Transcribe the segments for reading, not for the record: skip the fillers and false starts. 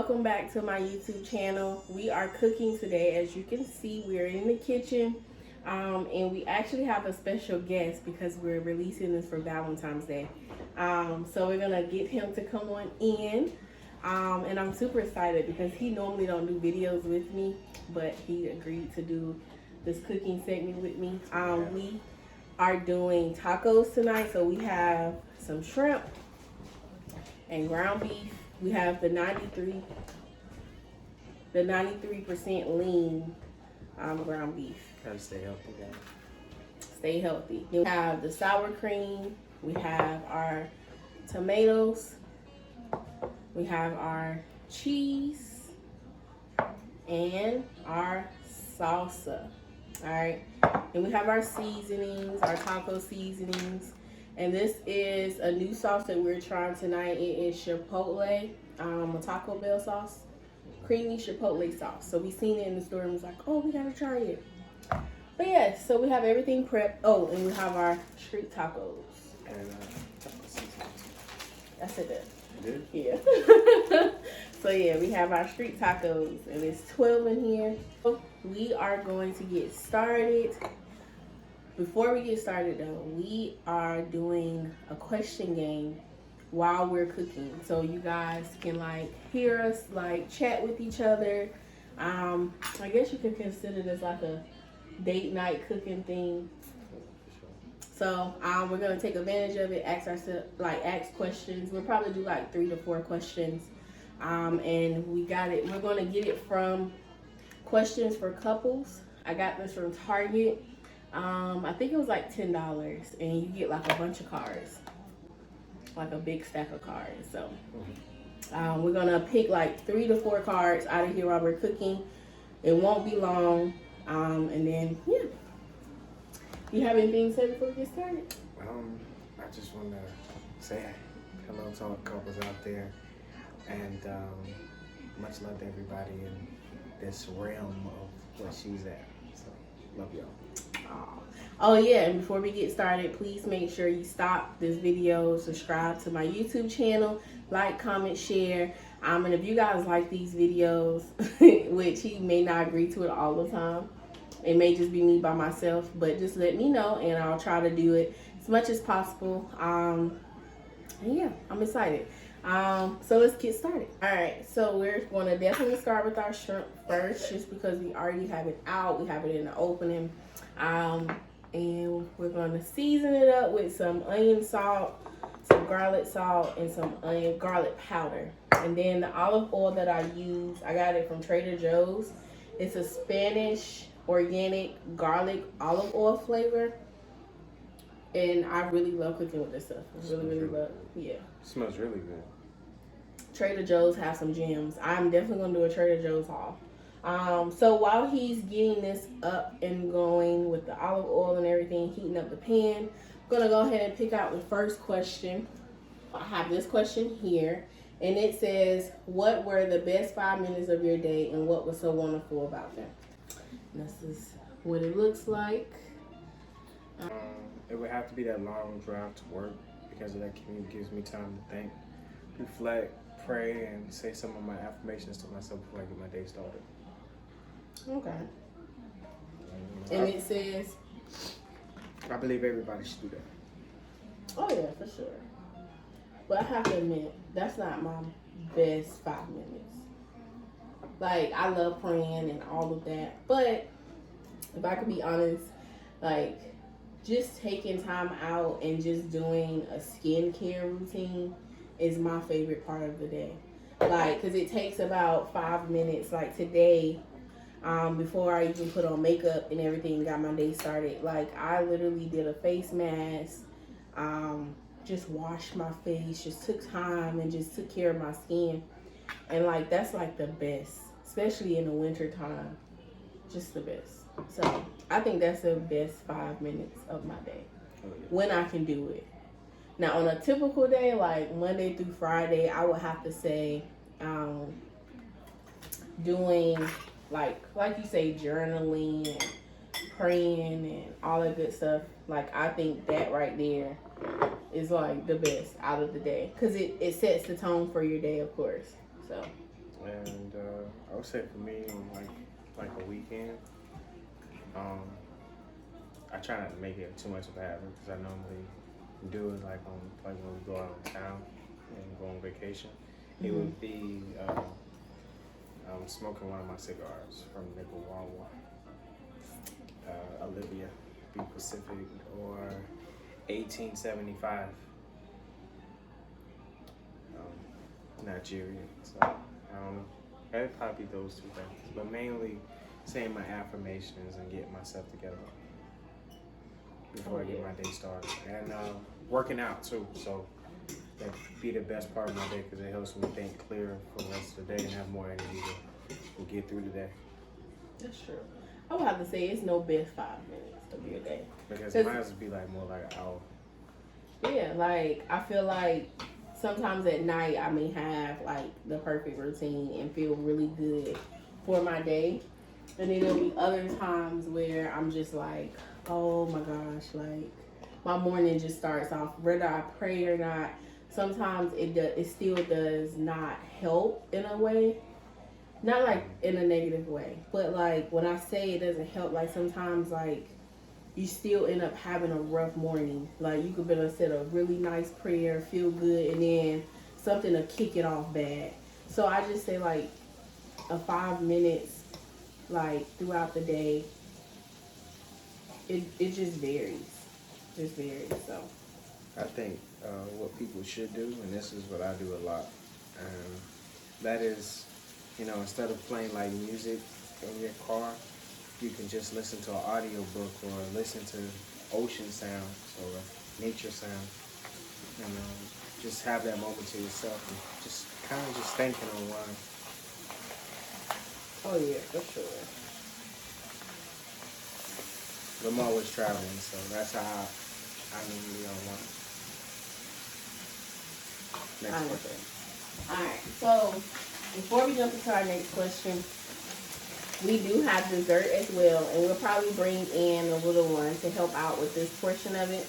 welcome back to my YouTube channel. We are cooking today. As you can see, we're in the kitchen, and we actually have a special guest because we're releasing this for Valentine's Day. So we're gonna get him to come on in, and I'm super excited because he normally don't do videos with me, but he agreed to do this cooking segment with me. We are doing tacos tonight, so we have some shrimp and ground beef. We have the 93% lean ground beef. Gotta stay healthy, guys. Stay healthy. Then we have the sour cream. We have our tomatoes. We have our cheese and our salsa. All right. And we have our seasonings, our taco seasonings. And this is a new sauce that we're trying tonight. It is Chipotle, a Taco Bell sauce, creamy Chipotle sauce. So we seen it in the store and was like, oh, we gotta try it. But yeah, so we have everything prepped. Oh, and we have our street tacos. And taco seasonings. I said that. You did? Yeah. So yeah, we have our street tacos, and it's 12 in here. We are going to get started. Before we get started though, we are doing a question game while we're cooking. So you guys can like hear us like chat with each other. I guess you could consider this like a date night cooking thing. So we're gonna take advantage of it, ask questions. We'll probably do like 3 to 4 questions. And we're gonna get it from Questions for Couples. I got this from Target. I think it was like $10, and you get like a bunch of cards, like a big stack of cards. So we're gonna pick like 3 to 4 cards out of here while we're cooking. It won't be long, and then yeah. You have anything to say before we get started? I just want to say hello to all the couples out there, and much love to everybody in this realm of what she's at. So love y'all. Oh yeah, and before we get started, please make sure you stop this video, subscribe to my YouTube channel, like, comment, share. And if you guys like these videos, which he may not agree to it all the time, it may just be me by myself, but just let me know and I'll try to do it as much as possible. And yeah, I'm excited. So let's get started. All right, so we're going to definitely start with our shrimp first, just because we already have it out. We have it in the opening. And we're going to season it up with some onion salt, some garlic salt, and some garlic powder. And then the olive oil that I use, I got it from Trader Joe's. It's a Spanish organic garlic olive oil flavor. And I really love cooking with this stuff. I really love it. Yeah. It smells really good. Trader Joe's has some gems. I'm definitely going to do a Trader Joe's haul. So while he's getting this up and going with the olive oil and everything, heating up the pan, I'm going to go ahead and pick out the first question. I have this question here, and it says, what were the best 5 minutes of your day and what was so wonderful about them? And this is what it looks like. It would have to be that long drive to work, because of that commute gives me time to think, reflect, pray, and say some of my affirmations to myself before I get my day started. Okay. And it says, I believe everybody should do that. oh yeah, for sure. But I have to admit, that's not my best 5 minutes. Like, I love praying and all of that. But if I could be honest, like, just taking time out and just doing a skincare routine is my favorite part of the day. Like, because it takes about 5 minutes. Like today, before I even put on makeup and everything, got my day started. Like, I literally did a face mask, just washed my face, just took time and just took care of my skin. And like, that's like the best, especially in the winter time, just the best. So I think that's the best 5 minutes of my day when I can do it. Now on a typical day, like Monday through Friday, I would have to say doing like you say, journaling and praying and all that good stuff. Like, I think that right there is like the best out of the day, because it sets the tone for your day, of course. So And I would say for me, like a weekend, I try not to make it too much of a habit because I normally do it like when we go out of town and go on vacation. It would be smoking one of my cigars from Nickel Wawa, Olivia B Pacific, or 1875, Nigeria. So I don't know. It'd probably be those two things, but mainly saying my affirmations and getting myself together before I get my day started, and working out too. So that be the best part of my day because it helps me think clearer for the rest of the day and have more energy to get through the day. That's true. I would have to say it's no best 5 minutes to be a day. Because mine would be like more like an hour. Yeah, like I feel like sometimes at night I may have like the perfect routine and feel really good for my day. And then there'll be other times where I'm just like, oh my gosh, like my morning just starts off, whether I pray or not. Sometimes it still does not help in a way. Not like in a negative way, but like when I say it doesn't help, like sometimes like you still end up having a rough morning. Like you could be able to say a really nice prayer, feel good, and then something to kick it off bad. So I just say like a 5 minutes like throughout the day. It just varies. So I think what people should do, and this is what I do a lot, that is, instead of playing like music in your car, you can just listen to an audio book or listen to ocean sounds or nature sounds, and just have that moment to yourself and just kind of just thinking on why. oh yeah, for sure. I'm always traveling, so that's how I normally unwind. Next question. Alright, so before we jump into our next question, we do have dessert as well, and we'll probably bring in a little one to help out with this portion of it.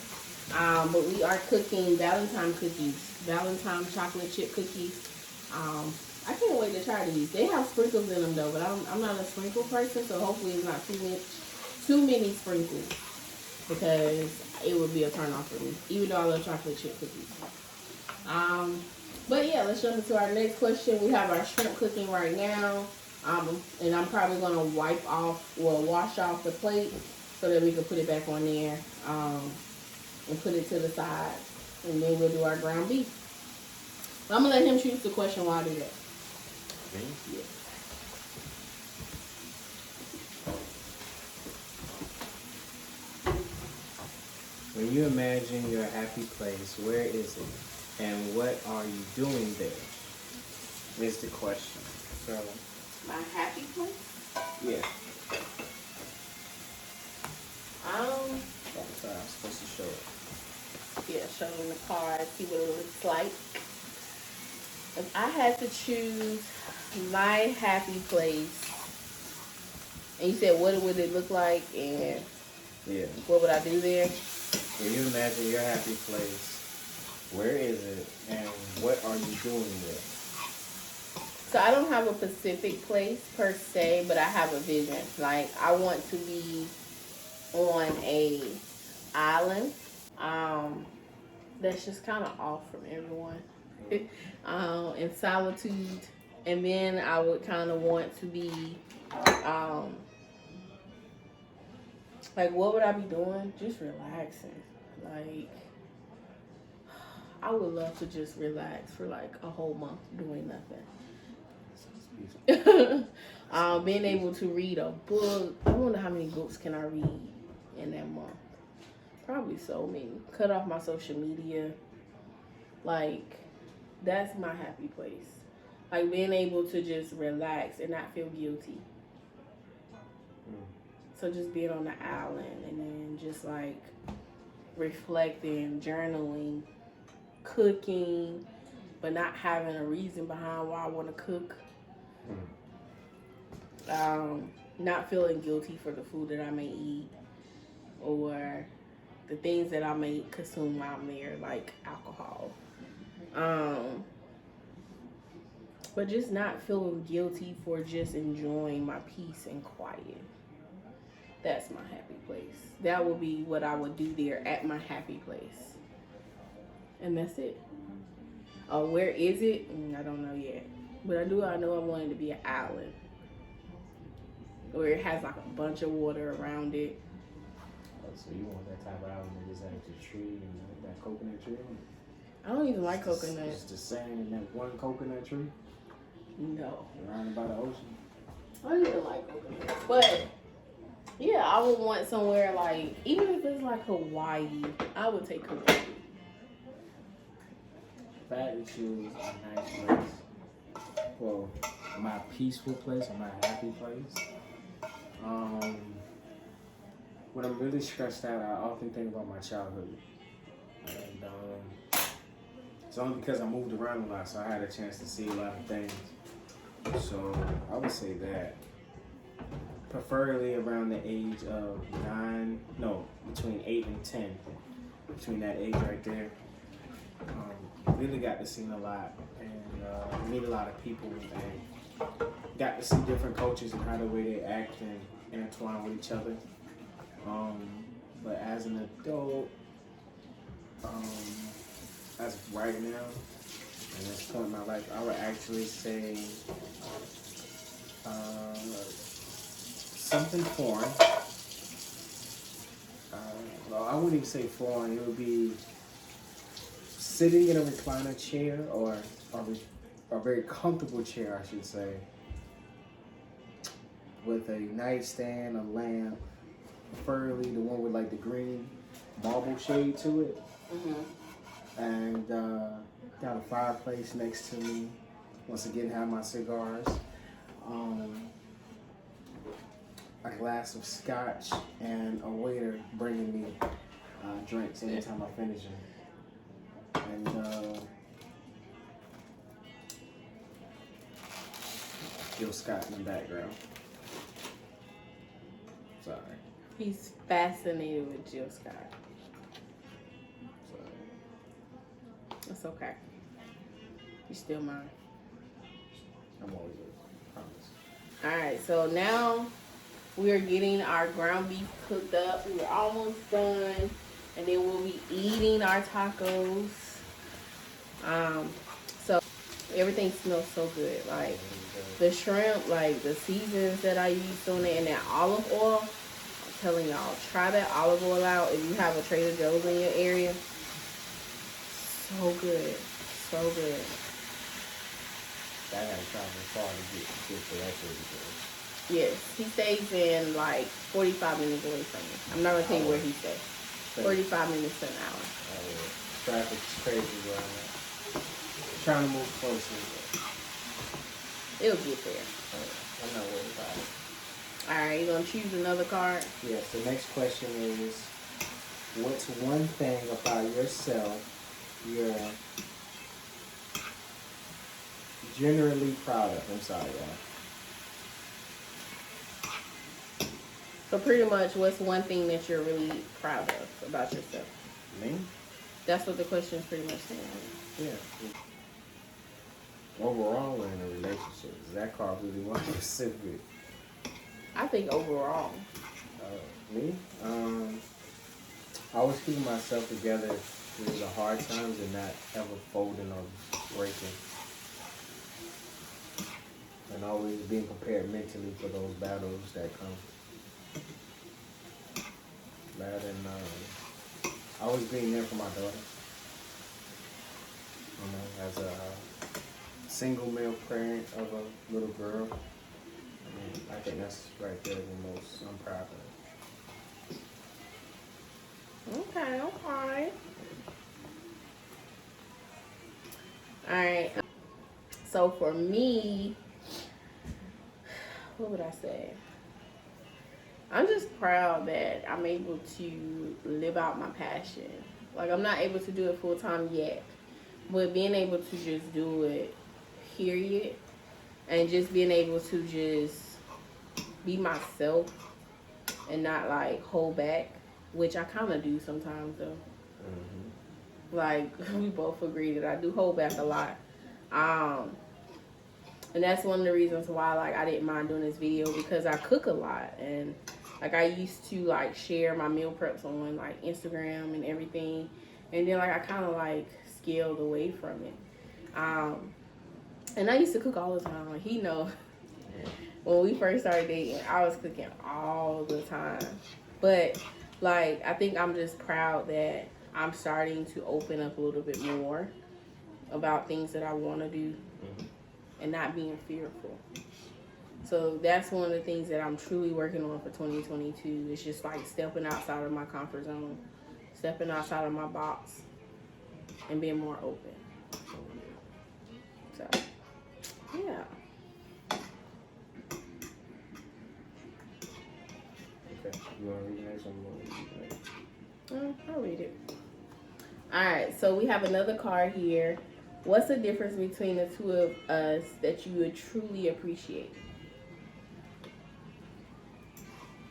But we are cooking Valentine chocolate chip cookies. I can't wait to try these. They have sprinkles in them though, but I'm not a sprinkle person, so hopefully it's not too many sprinkles, because it would be a turn off for me, even though I love chocolate chip cookies. But yeah, let's jump into our next question. We have our shrimp cooking right now. And I'm probably going to wash off the plate so that we can put it back on there and put it to the side. And then we'll do our ground beef. I'm going to let him choose the question while I do that. Me? Yeah. When you imagine your happy place, where is it? And what are you doing there? Is the question. So, My happy place? yeah. Sorry, I'm supposed to show it. Yeah, show him the card, see what it looks like. If I had to choose my happy place, and you said what would it look like and Yeah. what would I do there? When you imagine your happy place, where is it? And what are you doing there? So I don't have a specific place per se, but I have a vision. Like I want to be on a island that's just kind of off from everyone, in solitude, and then I would kind of want to be like, what would I be doing? Just relaxing. Like I would love to just relax for like a whole month doing nothing. Being able to read a book. I wonder how many books can I read in that month. Probably so many. Cut off my social media. Like, that's my happy place. Like being able to just relax and not feel guilty. So just being on the island and then just like reflecting, journaling, cooking, but not having a reason behind why I want to cook. Not feeling guilty for the food that I may eat or the things that I may consume out there, like alcohol. But just not feeling guilty for just enjoying my peace and quiet. That's my happy place. That would be what I would do there at my happy place. And that's it. Oh, where is it? I don't know yet. But I know I want it to be an island. Where it has like a bunch of water around it. Oh, so you want that type of island that just has the tree and that coconut tree on it? I don't even like coconut. It's the sand in that one coconut tree? No. Around by the ocean? I don't even like coconut. But yeah, I would want somewhere like, even if it's like Hawaii, I would take Hawaii. If I had to choose a nice place, well, my peaceful place or my happy place, when I'm really stressed out, I often think about my childhood. And it's only because I moved around a lot, so I had a chance to see a lot of things. So I would say that. Preferably around the age of between 8 and 10. Between that age right there. Really got to see a lot and meet a lot of people and got to see different cultures and how the way they act and intertwine with each other. But as an adult, as of right now, at this point in my life, I would actually say something foreign. Well, I wouldn't even say foreign. It would be sitting in a recliner chair or a very comfortable chair, I should say, with a nightstand, a lamp, preferably the one with like the green marble shade to it. Mm-hmm. And got a fireplace next to me. Once again, have my cigars. A glass of scotch and a waiter bringing me drinks anytime I finish them. And Jill Scott in the background. Sorry. He's fascinated with Jill Scott. Sorry. That's okay. You still mine. I'm always a promise. Alright, so now we are getting our ground beef cooked up. We're almost done. And then we'll be eating our tacos. So everything smells so good. Like the shrimp, like the seasons that I used on it, and that olive oil. I'm telling y'all, try that olive oil out if you have a Trader Joe's in your area. So good. So good. I gotta travel far to get to that Trader Joe's. Yes, he stays in like 45 minutes away from me. I'm not gonna tell you where he stays. 45 minutes to an hour. Traffic's crazy where I'm at. Trying to move closer. It'll get there. I'm not worried about it. Alright, you gonna choose another card? Yes, the next question is, what's one thing about yourself you're generally proud of? I'm sorry, y'all. So pretty much, what's one thing that you're really proud of about yourself? Me? That's what the question is pretty much saying. Yeah. Overall, we're in a relationship. Is that card really one specific? I think overall. Me? Always keeping myself together through the hard times and not ever folding or breaking. And always being prepared mentally for those battles that come. That and always being there for my daughter. You know, as a single male parent of a little girl, I think that's right there the most I'm proud of. Okay, okay. Alright. So for me, what would I say? I'm just proud that I'm able to live out my passion. Like, I'm not able to do it full time yet, but being able to just do it, period, and just being able to just be myself and not like hold back, which I kind of do sometimes though. Mm-hmm. Like, we both agree that I do hold back a lot. And that's one of the reasons why like I didn't mind doing this video, because I cook a lot, and like I used to like share my meal preps on like Instagram and everything, and then like I kind of like scaled away from it. And I used to cook all the time. Like he know when we first started dating, I was cooking all the time. But like I think I'm just proud that I'm starting to open up a little bit more about things that I want to do and not being fearful. So that's one of the things that I'm truly working on for 2022. It's just like stepping outside of my comfort zone, stepping outside of my box, and being more open. So, yeah. Okay. You want to read the next one? I'll read it. All right. So we have another card here. What's the difference between the two of us that you would truly appreciate?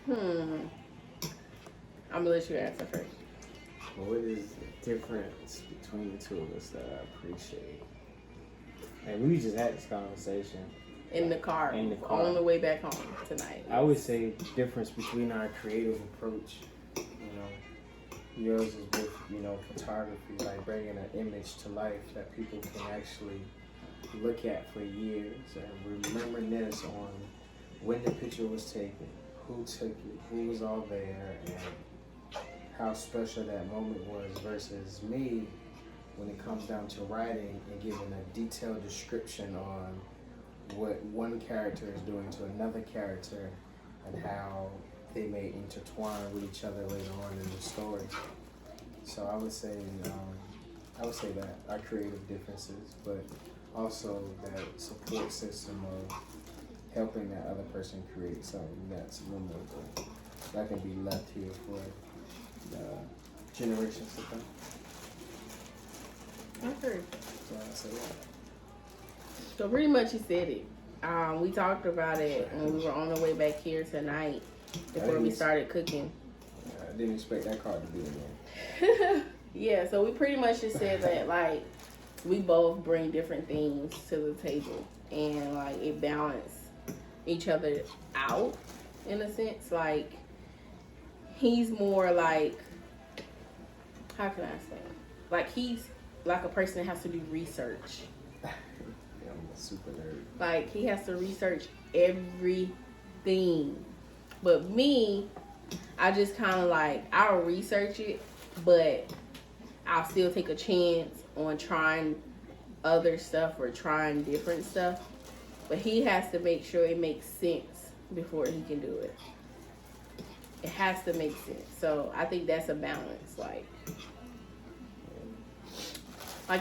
I'm gonna let you answer first. What is the difference between the two of us that I appreciate? And we just had this conversation In the car. On the way back home tonight. I would say the difference between our creative approach, yours is with, photography, like bringing an image to life that people can actually look at for years and reminisce on when the picture was taken, who took it, who was all there, and how special that moment was, versus me when it comes down to writing and giving a detailed description on what one character is doing to another character and how they may intertwine with each other later on in the story. So I would say that our creative differences, but also that support system of helping that other person create something that's memorable, that can be left here for the generations to come. I heard. So I say that. So pretty much you said it. We talked about it when we were on the way back here tonight before we started cooking. I didn't expect that card to be in there. Yeah, so we pretty much just said that like we both bring different things to the table, and like it balance each other out in a sense. Like he's more like, how can I say? Like he's like a person that has to do research. Yeah, I'm a super nerd. Like he has to research everything. But me, I just kind of like, I'll research it, but I'll still take a chance on trying other stuff or trying different stuff. But he has to make sure it makes sense before he can do it. It has to make sense. So I think that's a balance. Like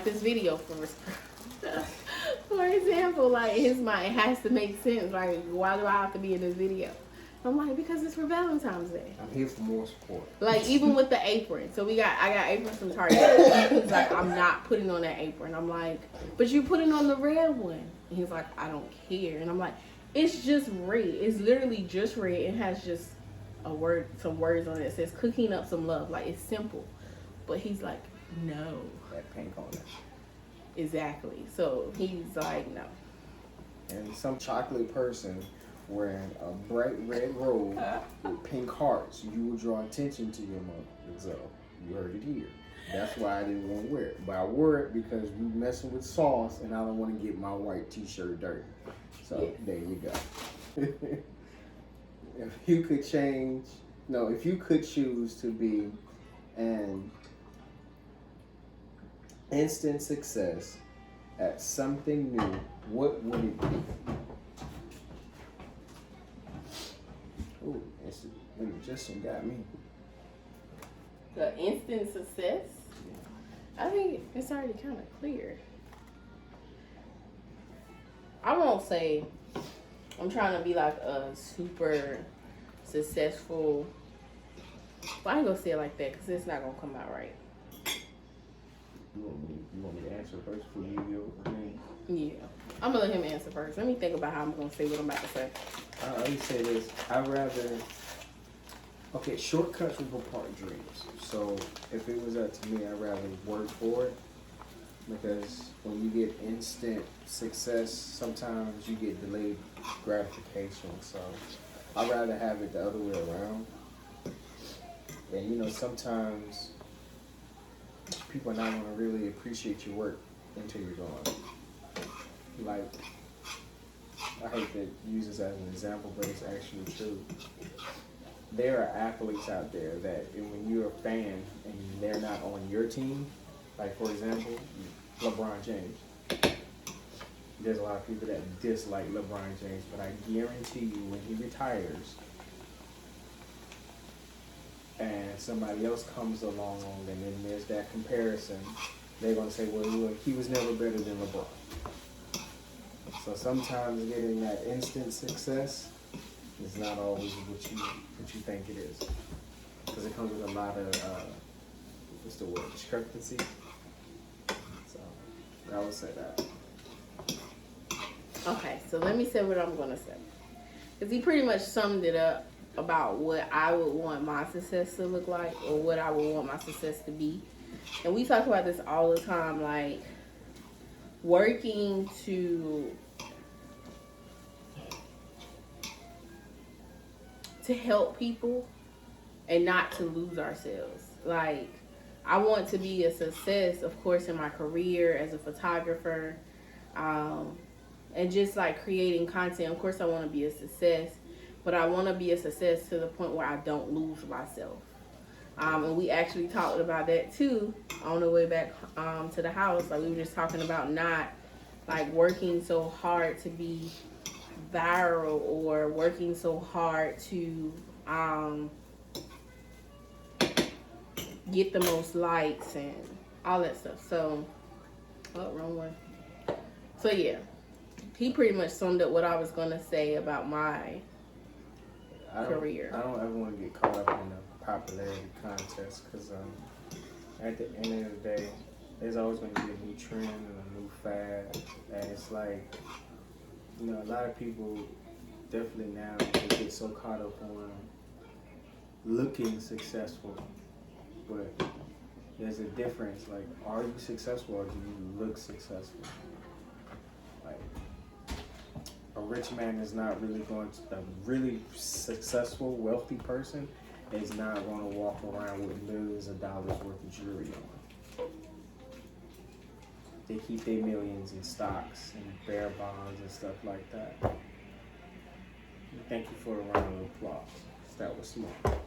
this video for example, like his mind has to make sense. Like, why do I have to be in this video? I'm like, because it's for Valentine's Day. I'm here for more support. Like even with the apron. So I got aprons from Target. He's like, I'm not putting on that apron. I'm like, but you're putting on the red one. And he's like, I don't care. And I'm like, it's just red. It's literally just red. It has just some words on it. It says cooking up some love. Like it's simple. But he's like, no. That pink on it. Exactly. So he's like, no. And some chocolate person wearing a bright red robe with pink hearts, you will draw attention to your mother. So you heard it here. That's why I didn't want to wear it. But I wore it because we messing with sauce and I don't want to get my white t-shirt dirty. So yes. There you go. If you could choose to be an instant success at something new, what would it be? Ooh, indigestion got me. The instant success? I think it's already kind of clear. I won't say I'm trying to be like a super successful. Well, I ain't gonna say it like that because it's not gonna come out right. You want me to answer first before you give your opinion? Yeah. I'm gonna let him answer first. Let me think about how I'm gonna say what I'm about to say. Let me say this. Okay, shortcuts will part dreams. So if it was up to me, I'd rather work for it Because when you get instant success, sometimes you get delayed gratification. So I'd rather have it the other way around. And you know, sometimes people are not going to really appreciate your work until you're gone. Like, I hate to use this as an example, but it's actually true. There are athletes out there that when you're a fan and they're not on your team, like for example, LeBron James. There's a lot of people that dislike LeBron James, but I guarantee you when he retires and somebody else comes along and then there's that comparison, they're going to say, well, look, he was never better than LeBron. So sometimes getting that instant success is not always what you think it is, because it comes with a lot of what's the word, discrepancy. So I would say that. Okay, so let me say what I'm gonna say, because he pretty much summed it up about what I would want my success to look like, or what I would want my success to be. And we talk about this all the time, like working to help people and not to lose ourselves. Like, I want to be a success, of course, in my career as a photographer, and just like creating content. Of course, I want to be a success, but I want to be a success to the point where I don't lose myself. And we actually talked about that too on the way back to the house. Like, we were just talking about not like working so hard to be viral, or working so hard to get the most likes and all that stuff. So, oh, wrong one. So yeah, he pretty much summed up what I was gonna say about my career. I don't ever want to get caught up in the popularity contest, because at the end of the day, there's always going to be a new trend and a new fad, and it's like, you know, a lot of people definitely now they get so caught up on looking successful, but there's a difference. Like, are you successful or do you look successful? Like, a rich man is not really going to, a really successful, wealthy person is not going to walk around with millions of dollars worth of jewelry on. They keep their millions in stocks and bear bonds and stuff like that. Thank you for a round of applause. That was smart.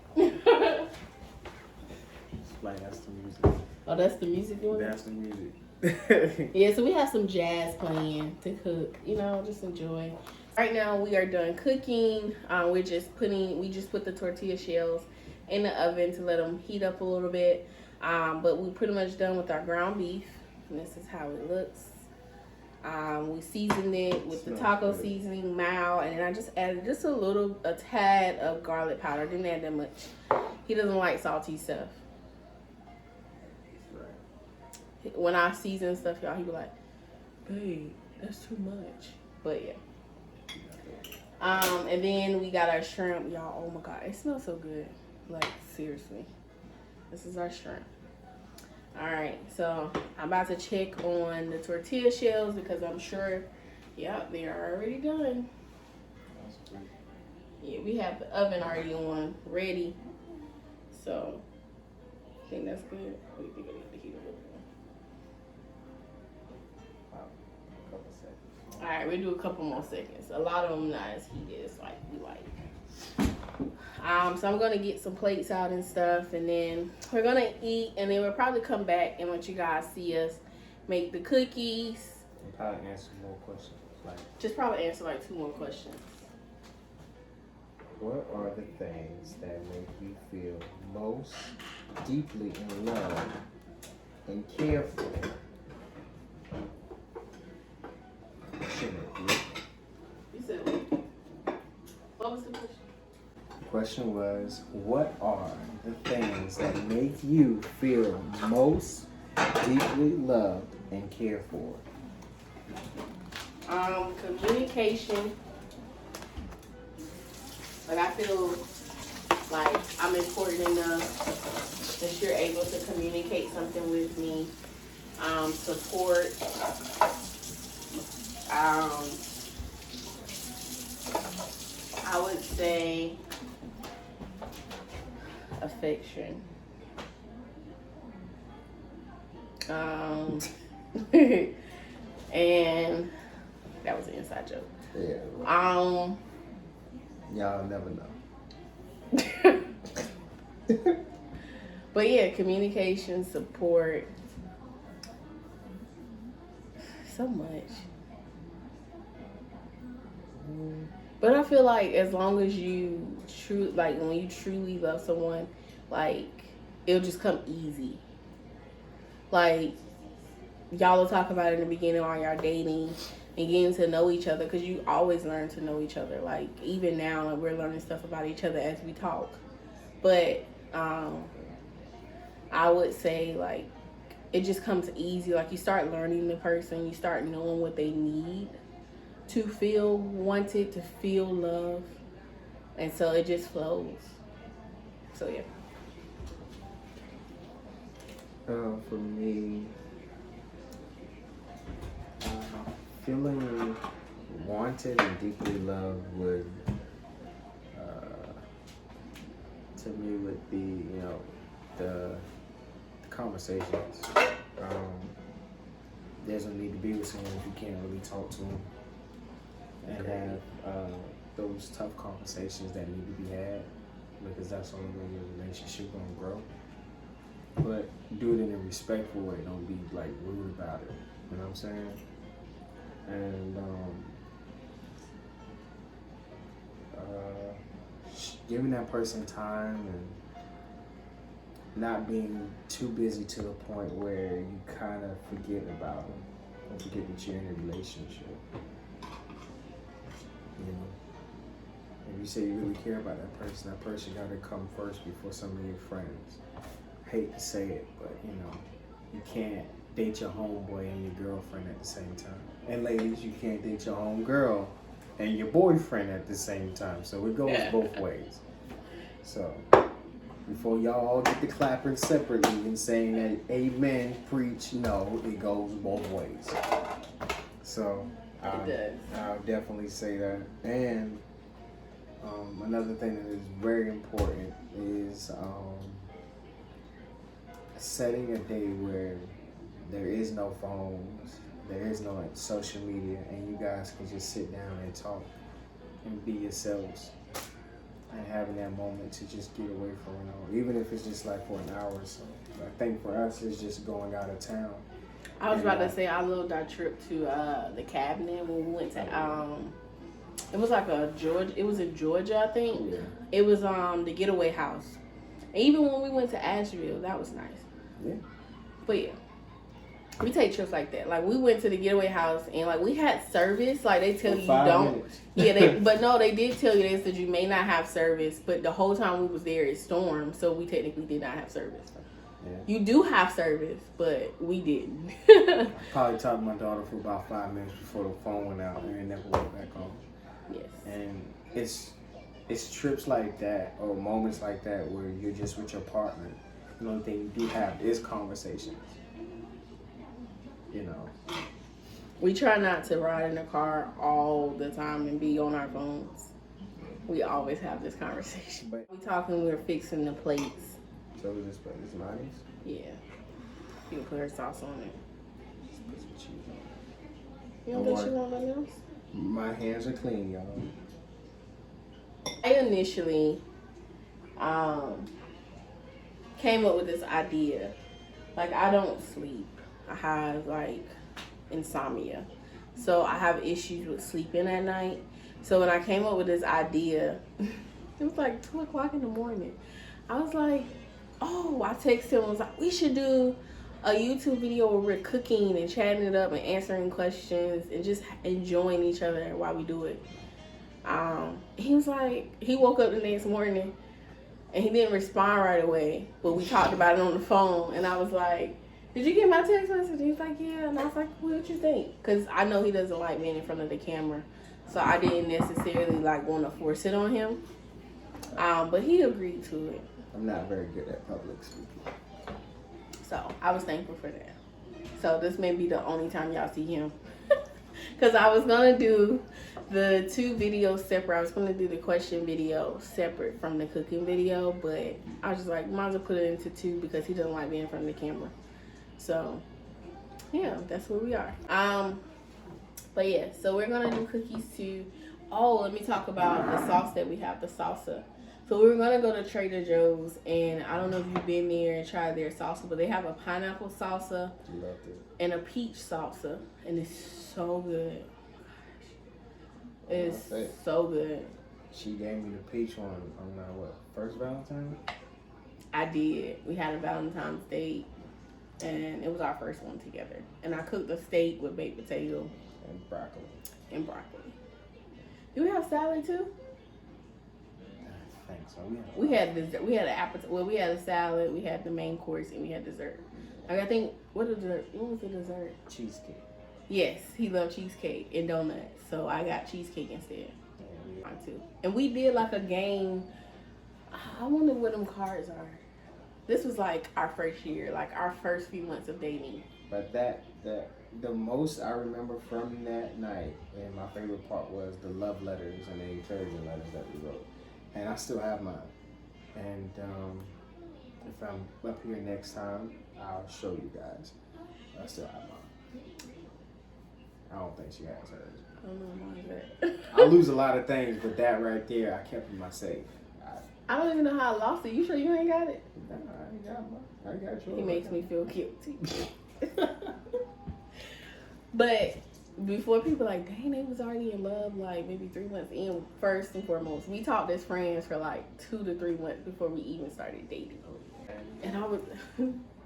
Like, that's the music. Oh, that's the music doing? That's the music. Yeah, so we have some jazz playing to cook, you know, just enjoy. Right now we are done cooking. We just put the tortilla shells in the oven to let them heat up a little bit. But we're pretty much done with our ground beef. And this is how it looks. We seasoned it with the taco seasoning, mal, and then I just added just a tad of garlic powder. Didn't add that much. He doesn't like salty stuff. Right. When I season stuff, y'all, he be like, "Babe, that's too much." But yeah. And then we got our shrimp, y'all. Oh my God, it smells so good. Like, seriously, this is our shrimp. All right, so I'm about to check on the tortilla shells because I'm sure, yeah, they are already done. Yeah, we have the oven already on, ready. So, I think that's good. What do you think I need to heat a little bit? A couple seconds. All right, we'll do a couple more seconds. A lot of them not as heated as like we like. So I'm gonna get some plates out and stuff, and then we're gonna eat, and then we'll probably come back and let you guys see us make the cookies. And probably answer more questions. Just probably answer like 2 more questions. What are the things that make you feel most deeply in love and care for? You said what was the question? The question was, what are the things that make you feel most deeply loved and cared for? Communication. Like, I feel like I'm important enough that you're able to communicate something with me. Support. I would say affection. And that was an inside joke. Yeah. Y'all never know. But yeah, communication, support, so much. But I feel like as long as you when you truly love someone, like it'll just come easy. Like y'all will talk about it in the beginning while y'all dating and getting to know each other, because you always learn to know each other. Like even now, we're learning stuff about each other as we talk. But I would say like it just comes easy. Like you start learning the person, you start knowing what they need to feel wanted, to feel love, and so it just flows. So yeah. For me, feeling wanted and deeply loved would, to me, would be, the conversations. There's no need to be with someone if you can't really talk to them and have those tough conversations that need to be had, because that's the only way your relationship gonna grow. But do it in a respectful way. Don't be like rude about it. You know what I'm saying? And giving that person time and not being too busy to the point where you kind of forget about them or forget that you're in a relationship. You know, if you say you really care about that person got to come first before some of your friends. I hate to say it, but you can't date your homeboy and your girlfriend at the same time. And ladies, you can't date your homegirl and your boyfriend at the same time. So it goes both ways. So before y'all all get to clapping separately and saying that amen, preach, no, it goes both ways. So I'll definitely say that. And another thing that is very important is setting a day where there is no phones, there is no social media, and you guys can just sit down and talk and be yourselves, and having that moment to just get away from it all, even if it's just like for an hour or so. I think for us, it's just going out of town. I was about to say I loved our trip to the Cabinet when we went to it was like it was in Georgia, I think. Yeah. It was the Getaway House. And even when we went to Asheville, that was nice. Yeah. But yeah, we take trips like that. Like we went to the Getaway House and like we had service. Like they tell you don't. Minutes. Yeah, but no, they did tell you this, that you may not have service. But the whole time we was there, it stormed, so we technically did not have service. Yeah. You do have service, but we didn't. I probably talked to my daughter for about 5 minutes before the phone went out, and then never went back home. Yes. And it's trips like that or moments like that where you're just with your partner. The only thing you do have is conversations. We try not to ride in the car all the time and be on our phones. We always have this conversation. But we talking, we're fixing the plates. So we just put this mayonnaise? Yeah. You can put her sauce on it. Just put some cheese on it. You don't think she want nothing else? My hands are clean, y'all. I initially came up with this idea. Like, I don't sleep. I have, like, insomnia. So I have issues with sleeping at night. So when I came up with this idea, it was like 2 o'clock in the morning. I was like, I texted him and was like, we should do a YouTube video where we're cooking and chatting it up and answering questions and just enjoying each other while we do it. He was like, he woke up the next morning and he didn't respond right away, but we talked about it on the phone, and I was like, did you get my text message? He was like, yeah. And I was like, what you think? Because I know he doesn't like being in front of the camera, so I didn't necessarily like want to force it on him, but he agreed to it. I'm not very good at public speaking, so I was thankful for that. So this may be the only time y'all see him. Because I was going to do the 2 videos separate. I was going to do the question video separate from the cooking video. But I was just like, might as well put it into 2 because he doesn't like being in front of the camera. So, yeah, that's where we are. But yeah, so we're going to do cookies too. Oh, let me talk about the sauce that we have, the salsa. So we were going to go to Trader Joe's, and I don't know if you've been there and tried their salsa, but they have a pineapple salsa and a peach salsa, and it's so good. It's so good. She gave me the peach one on what, first Valentine? I did. We had a Valentine's date, and it was our first one together. And I cooked a steak with baked potato. And broccoli. Do we have salad too? I think so. We had dessert. We had an appetizer. Well, we had a salad. We had the main course, and we had dessert. Like I think what was the dessert? Cheesecake. Yes, he loved cheesecake and donuts, so I got cheesecake instead. Mine too. And we did like a game. I wonder what them cards are. This was like our first year, like our first few months of dating. But the most I remember from that night, and my favorite part was the love letters and the encouragement letters that we wrote. And I still have mine. And if I'm up here next time, I'll show you guys. I still have mine. I don't think she has hers. I don't know why I lose a lot of things, but that right there, I kept in my safe. I don't even know how I lost it. You sure you ain't got it? Nah, I ain't got mine. I got yours. He makes me feel guilty. But before people like, dang, they was already in love like maybe 3 months in. First and foremost, we talked as friends for like 2 to 3 months before we even started dating. And I was,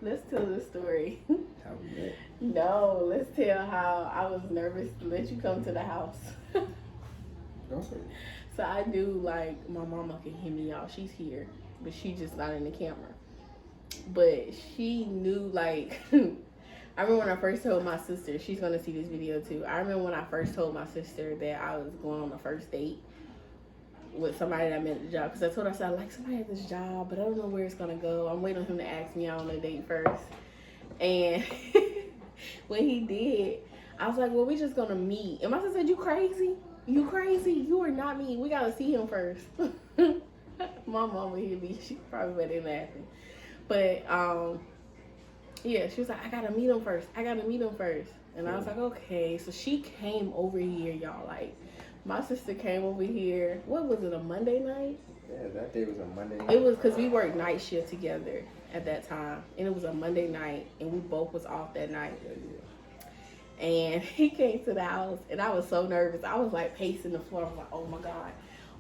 let's tell the story. How we met? No, let's tell how I was nervous to let you come to the house. Okay. So I knew like my mama can hear me, y'all. She's here, but she's just not in the camera. But she knew like. I remember when I first told my sister, she's going to see this video too. I remember when I first told my sister that I was going on a first date with somebody that I met at the job. Because I told her, I said, I like somebody at this job, but I don't know where it's going to go. I'm waiting on him to ask me out on a date first. And when he did, I was like, well, we just going to meet. And my sister said, you crazy? You crazy? You are not me. We got to see him first. My mama hear me. She probably went in laughing. But, yeah, she was like, I gotta meet him first. And I was like, okay. So she came over here, y'all. Like, my sister came over here. What was it, a Monday night? Yeah, that day was a Monday night. It was because we worked night shift together at that time. And it was a Monday night. And we both was off that night. Yeah. And he came to the house. And I was so nervous. I was, like, pacing the floor. I was like, oh, my God.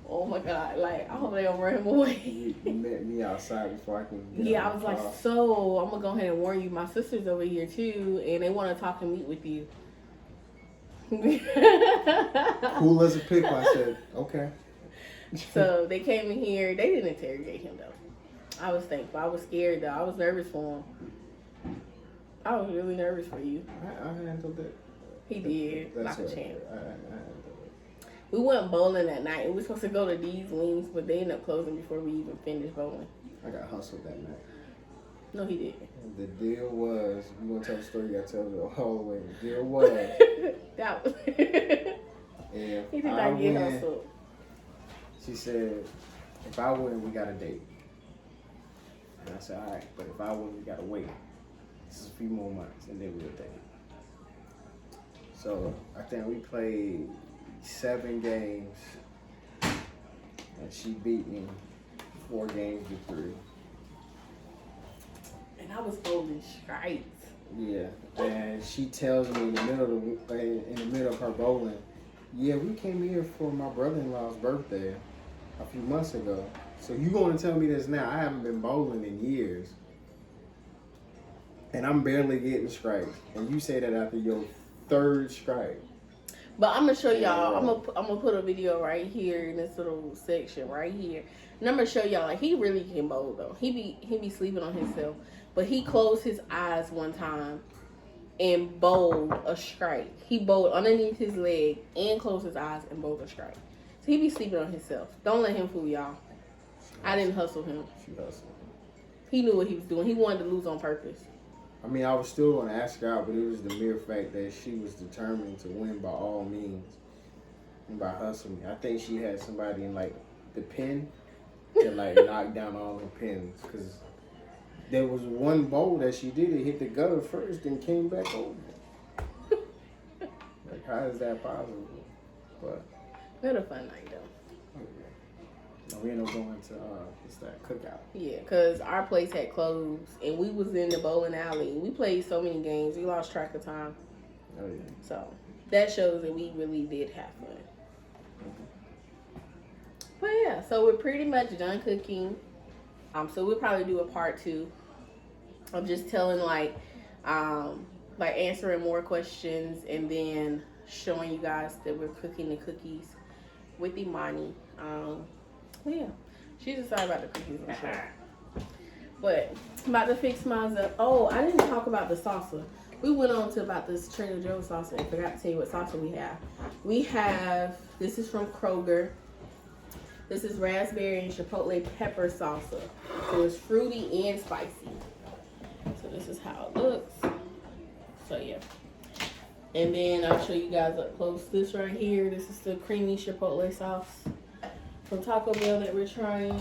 Oh my God, like, I hope they don't run him away. You met me outside before I can get Yeah, I was like, so I'm going to go ahead and warn you. My sister's over here too, and they want to talk and meet with you. Cool as a pickle, I said, okay. So they came in here. They didn't interrogate him though. I was thankful. I was scared though. I was nervous for him. I was really nervous for you. I handled it. He did. That's like a right. champ. I handled it. We went bowling that night. We were supposed to go to D's Wings, but they ended up closing before we even finished bowling. I got hustled that night. No, he didn't. The deal was, you want to tell the story, you got to tell it the whole way. The deal was, that was. if He did I not get win, hustled. she said, if I win, we got a date. And I said, all right, but if I win, we got to wait. This is a few more months, and then we'll date. So I think we played 7 games, and she beat me 4 games to 3. And I was bowling stripes. Yeah, and she tells me in the middle of her bowling, yeah, we came here for my brother-in-law's birthday a few months ago. So you going to tell me this now? I haven't been bowling in years, and I'm barely getting stripes, and you say that after your 3rd stripe. But I'm gonna show y'all. I'm gonna put a video right here in this little section right here, and I'm gonna show y'all. Like, he really can bowl though. He be sleeping on himself, but he closed his eyes one time and bowled a strike. He bowled underneath his leg and closed his eyes and bowled a strike. So he be sleeping on himself. Don't let him fool y'all. I didn't hustle him. She hustled. He knew what he was doing. He wanted to lose on purpose. I mean, I was still going to ask her out, but it was the mere fact that she was determined to win by all means and by hustling. I think she had somebody in like the pen that like knocked down all her pins, because there was one bowl that she did. It hit the gutter first and came back over. Like, how is that possible? But we had a fun night though. no, we ended up going to what's that, cookout. Yeah, because our place had closed and we was in the bowling alley. We played so many games, we lost track of time. Oh yeah. So that shows that we really did have fun. But yeah, so we're pretty much done cooking. So we'll probably do a part 2 of just telling like answering more questions and then showing you guys that we're cooking the cookies with Imani. Yeah, she's excited about the cookies, I'm sure. But I'm about to fix mine up. Oh, I didn't talk about the salsa. We went on to about this Trader Joe's salsa and forgot to tell you what salsa we have. We have, this is from Kroger. This is raspberry and chipotle pepper salsa. So it's fruity and spicy. So this is how it looks. So yeah. And then I'll show you guys up close. This right here, this is the creamy chipotle sauce from Taco Bell that we're trying.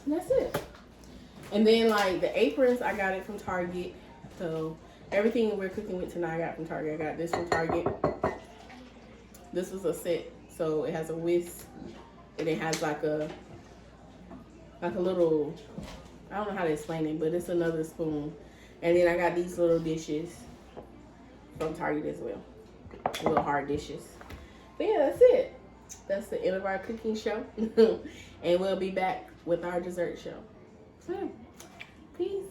And that's it. And then like the aprons, I got it from Target. So everything that we're cooking with tonight I got from Target. I got this from Target. This was a set. So it has a whisk and it has like a little, I don't know how to explain it, but it's another spoon. And then I got these little dishes from Target as well. Little hard dishes. But yeah, that's it. That's the end of our cooking show. And we'll be back with our dessert show. So, peace.